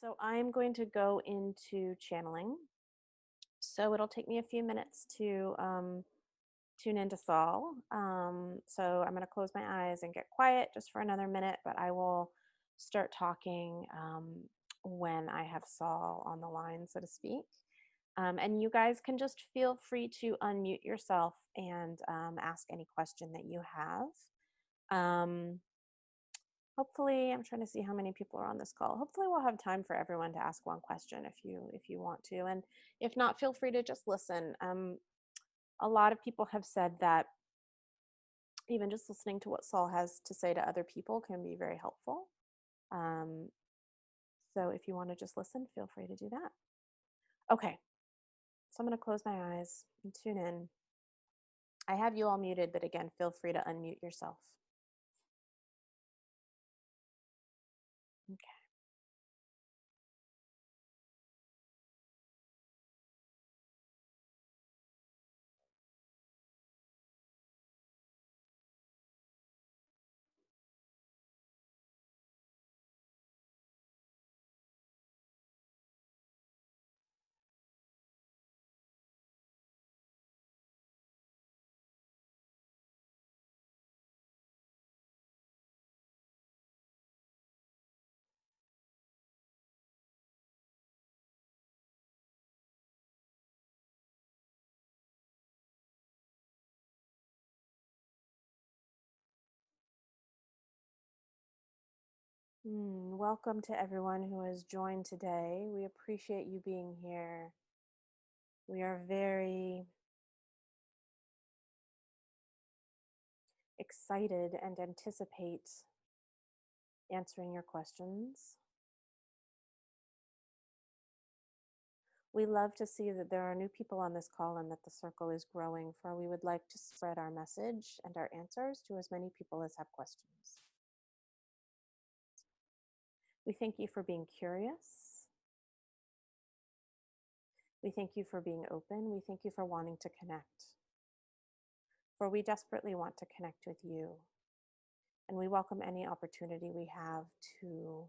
So I'm going to go into channeling. So it'll take me a few minutes to tune into Saul. So I'm going to close my eyes and get quiet just for another minute, but I will start talking when I have Saul on the line, so to speak. And you guys can just feel free to unmute yourself and ask any question that you have. Um, Hopefully, I'm trying to see how many people are on this call. Hopefully we'll have time for everyone to ask one question if you want to. And if not, feel free to just listen. A lot of people have said that even just listening to what Saul has to say to other people can be very helpful. Um, so if you want to just listen, feel free to do that. Okay, so I'm going to close my eyes and tune in. I have you all muted, but again, feel free to unmute yourself. Okay. Welcome to everyone who has joined today. We appreciate you being here. We are very excited and anticipate answering your questions. We love to see that there are new people on this call and that the circle is growing, for we would like to spread our message and our answers to as many people as have questions. We thank you for being curious. We thank you for being open. We thank you for wanting to connect, for we desperately want to connect with you. And we welcome any opportunity we have to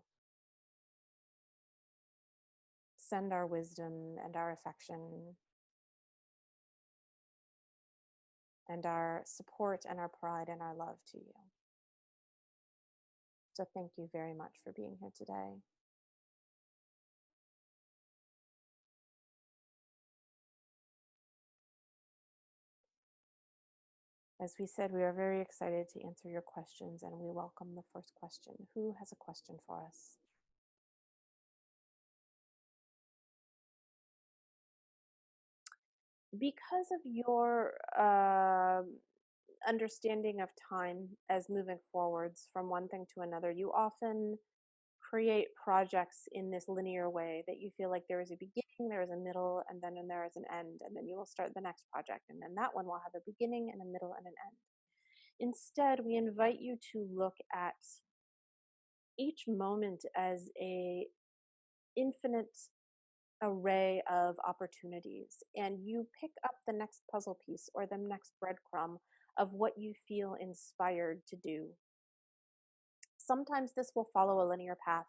send our wisdom and our affection and our support and our pride and our love to you. So thank you very much for being here today. As we said, we are very excited to answer your questions, and we welcome the first question. Who has a question for us? Because of your understanding of time as moving forwards from one thing to another, you often create projects in this linear way that you feel like there is a beginning, there is a middle, and then there is an end, and then you will start the next project, and then that one will have a beginning and a middle and an end. Instead, we invite you to look at each moment as a infinite array of opportunities, and you pick up the next puzzle piece or the next breadcrumb of what you feel inspired to do. Sometimes this will follow a linear path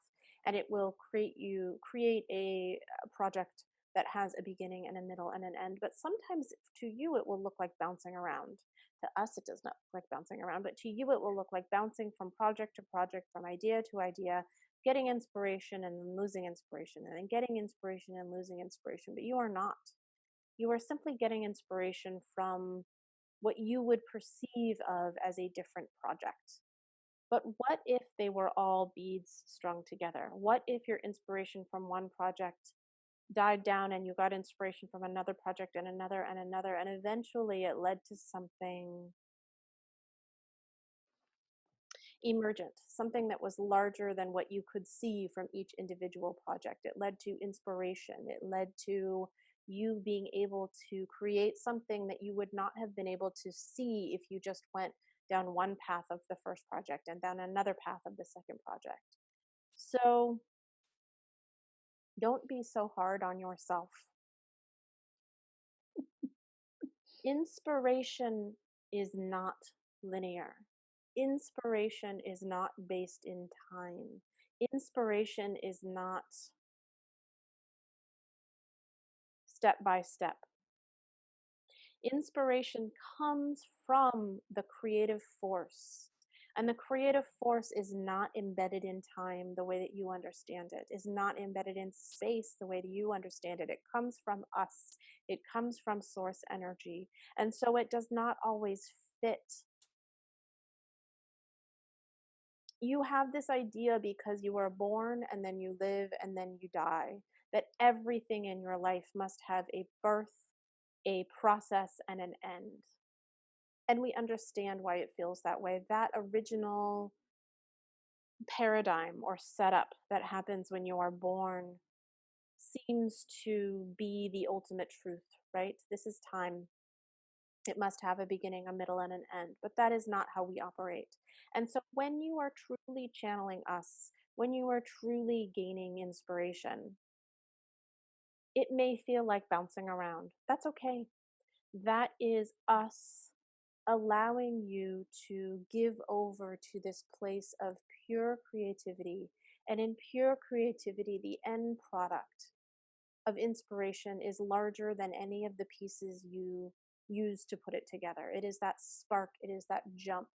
and it will create a project that has a beginning and a middle and an end, but sometimes to you it will look like bouncing around. To us it does not look like bouncing around, but to you it will look like bouncing from project to project, from idea to idea, getting inspiration and then losing inspiration, and then getting inspiration and losing inspiration. But you are not. You are simply getting inspiration from what you would perceive of as a different project. But what if they were all beads strung together? What if your inspiration from one project died down and you got inspiration from another project and another and another, and eventually it led to something emergent, something that was larger than what you could see from each individual project? It led to inspiration. It led to you being able to create something that you would not have been able to see if you just went down one path of the first project and down another path of the second project. So don't be so hard on yourself. Inspiration is not linear. Inspiration is not based in time. Inspiration is not step by step. Inspiration comes from the creative force. And the creative force is not embedded in time the way that you understand it, is not embedded in space the way that you understand it. It comes from us, it comes from source energy. And so it does not always fit. You have this idea because you are born and then you live and then you die, that everything in your life must have a birth, a process, and an end. And we understand why it feels that way. That original paradigm or setup that happens when you are born seems to be the ultimate truth, right? This is time. It must have a beginning, a middle, and an end. But that is not how we operate. And so when you are truly channeling us, when you are truly gaining inspiration, it may feel like bouncing around. That's okay. That is us allowing you to give over to this place of pure creativity. And in pure creativity, the end product of inspiration is larger than any of the pieces you use to put it together. It is that spark, it is that jump,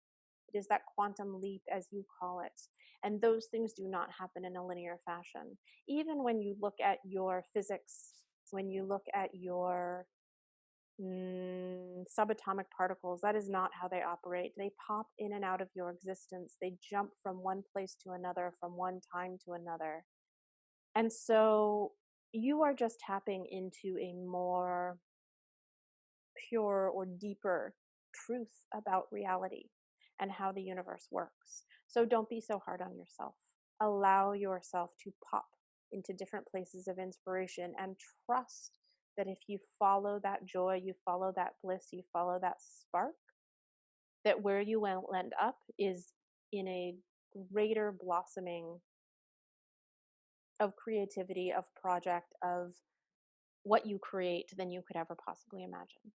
it is that quantum leap, as you call it. And those things do not happen in a linear fashion. Even when you look at your physics, when you look at your subatomic particles, that is not how they operate. They pop in and out of your existence. They jump from one place to another, from one time to another. And so you are just tapping into a more pure or deeper truth about reality and how the universe works. So don't be so hard on yourself. Allow yourself to pop into different places of inspiration and trust that if you follow that joy, you follow that bliss, you follow that spark, that where you will end up is in a greater blossoming of creativity, of project, of what you create than you could ever possibly imagine.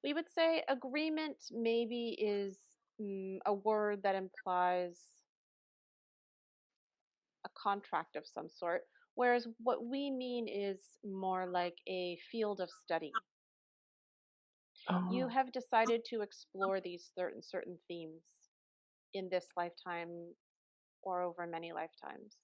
We would say agreement maybe is a word that implies a contract of some sort, whereas what we mean is more like a field of study. You Oh, have decided to explore these certain themes in this lifetime or over many lifetimes.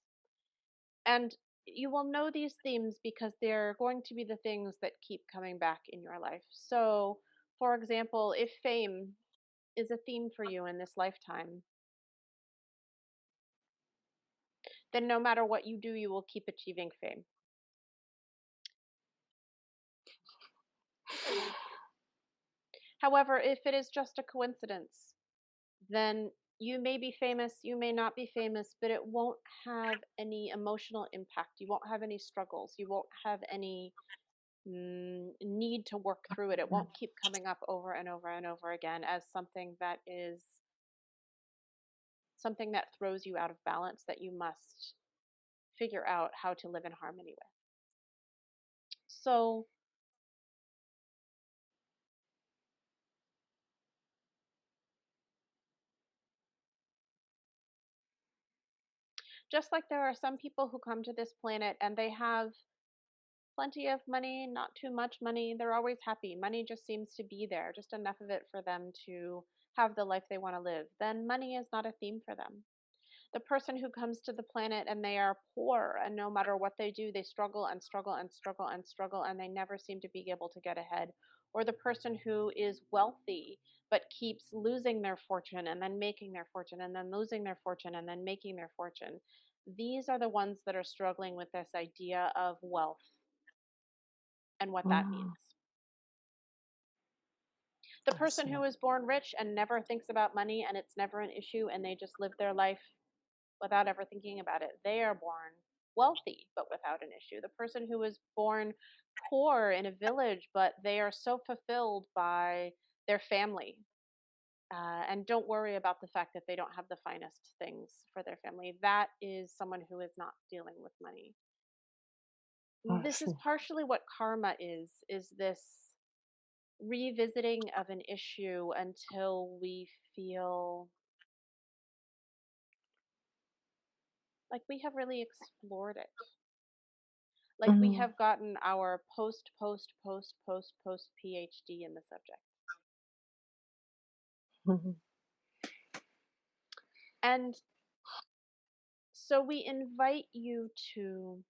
And you will know these themes because they're going to be the things that keep coming back in your life. So, for example, if fame is a theme for you in this lifetime, then no matter what you do, you will keep achieving fame. However, if it is just a coincidence, then you may be famous, you may not be famous, but it won't have any emotional impact. You won't have any struggles. You won't have any need to work through it. It won't keep coming up over and over and over again as something that throws you out of balance that you must figure out how to live in harmony with. So, just like there are some people who come to this planet and they have plenty of money, not too much money, they're always happy. Money just seems to be there, just enough of it for them to have the life they want to live. Then money is not a theme for them. The person who comes to the planet and they are poor, and no matter what they do, they struggle and struggle and struggle and struggle, and they never seem to be able to get ahead. Or the person who is wealthy but keeps losing their fortune and then making their fortune and then losing their fortune and then making their fortune. These are the ones that are struggling with this idea of wealth and what that oh, means. The I person who see. is born rich and never thinks about money and it's never an issue and they just live their life without ever thinking about it. They are born wealthy, but without an issue. The person who is born poor in a village, but they are so fulfilled by their family and don't worry about the fact that they don't have the finest things for their family. That is someone who is not dealing with money. I This is see. partially what karma is this revisiting of an issue until we feel Like we have really explored it. Like we Mhm. have gotten our post PhD in the subject. Mhm. And so we invite you to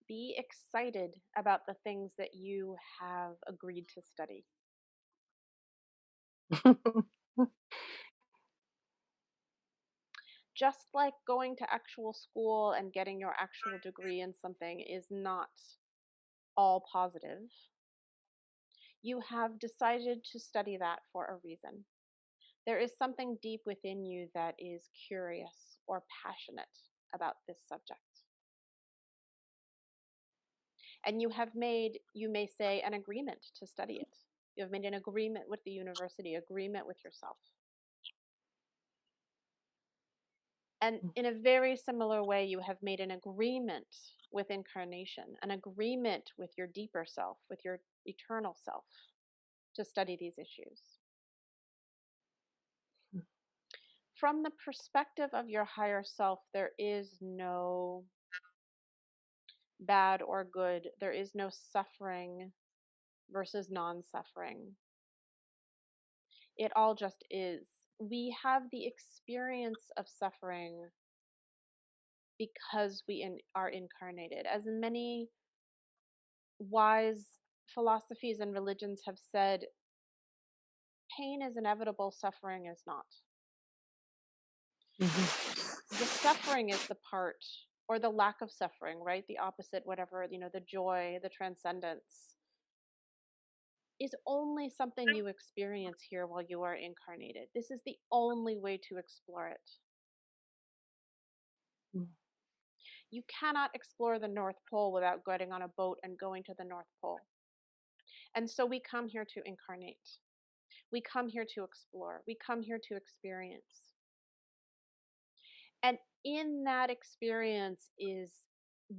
be excited about the things that you have agreed to study. Just like going to actual school and getting your actual degree in something is not all positive, you have decided to study that for a reason. There is something deep within you that is curious or passionate about this subject. And you have made, you may say, an agreement to study it. You have made an agreement with the university, agreement with yourself. And in a very similar way, you have made an agreement with incarnation, an agreement with your deeper self, with your eternal self, to study these issues. From the perspective of your higher self, there is no bad or good, there is no suffering versus non suffering. It all just is. We have the experience of suffering because are incarnated. As many wise philosophies and religions have said, pain is inevitable, suffering is not. Mhm. The suffering is the part, or the lack of suffering, right? The opposite, whatever, the joy, the transcendence, is only something you experience here while you are incarnated. This is the only way to explore it. Mhm. You cannot explore the North Pole without getting on a boat and going to the North Pole. And so we come here to incarnate. We come here to explore. We come here to experience. And in that experience is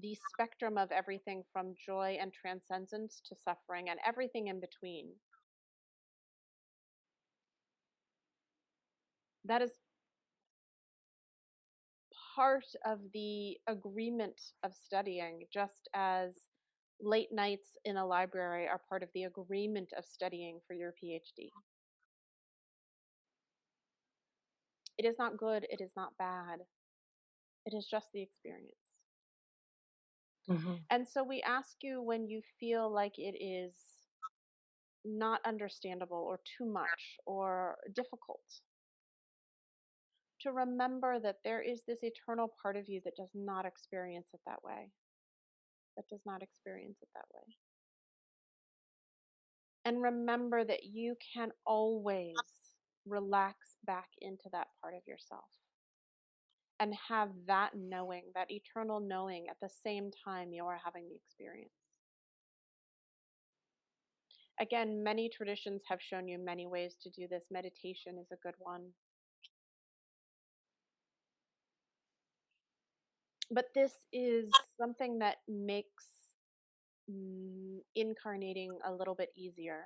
the spectrum of everything from joy and transcendence to suffering and everything in between. That is part of the agreement of studying, just as late nights in a library are part of the agreement of studying for your PhD. It is not good, it is not bad, it is just the experience. Mhm. And so we ask you, when you feel like it is not understandable or too much or difficult, to remember that there is this eternal part of you that does not experience it that way, that does not experience it that way. And remember that you can always relax back into that part of yourself and have that knowing, that eternal knowing, at the same time you are having the experience. Again, many traditions have shown you many ways to do this. Meditation is a good one. But this is something that makes incarnating a little bit easier.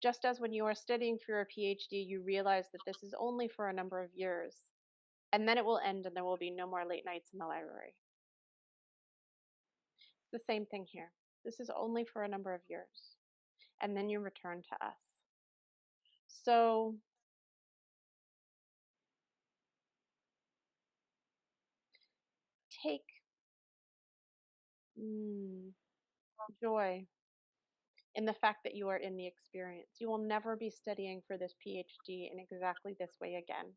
Just as when you are studying for your PhD, you realize that this is only for a number of years, and then it will end and there will be no more late nights in the library. It's the same thing here. This is only for a number of years, and then you return to us. So take mm, joy in the fact that you are in the experience. You will never be studying for this PhD in exactly this way again.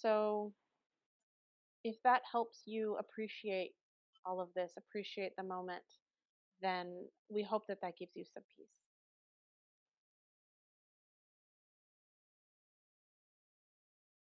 So if that helps you appreciate all of this, appreciate the moment, then we hope that that gives you some peace.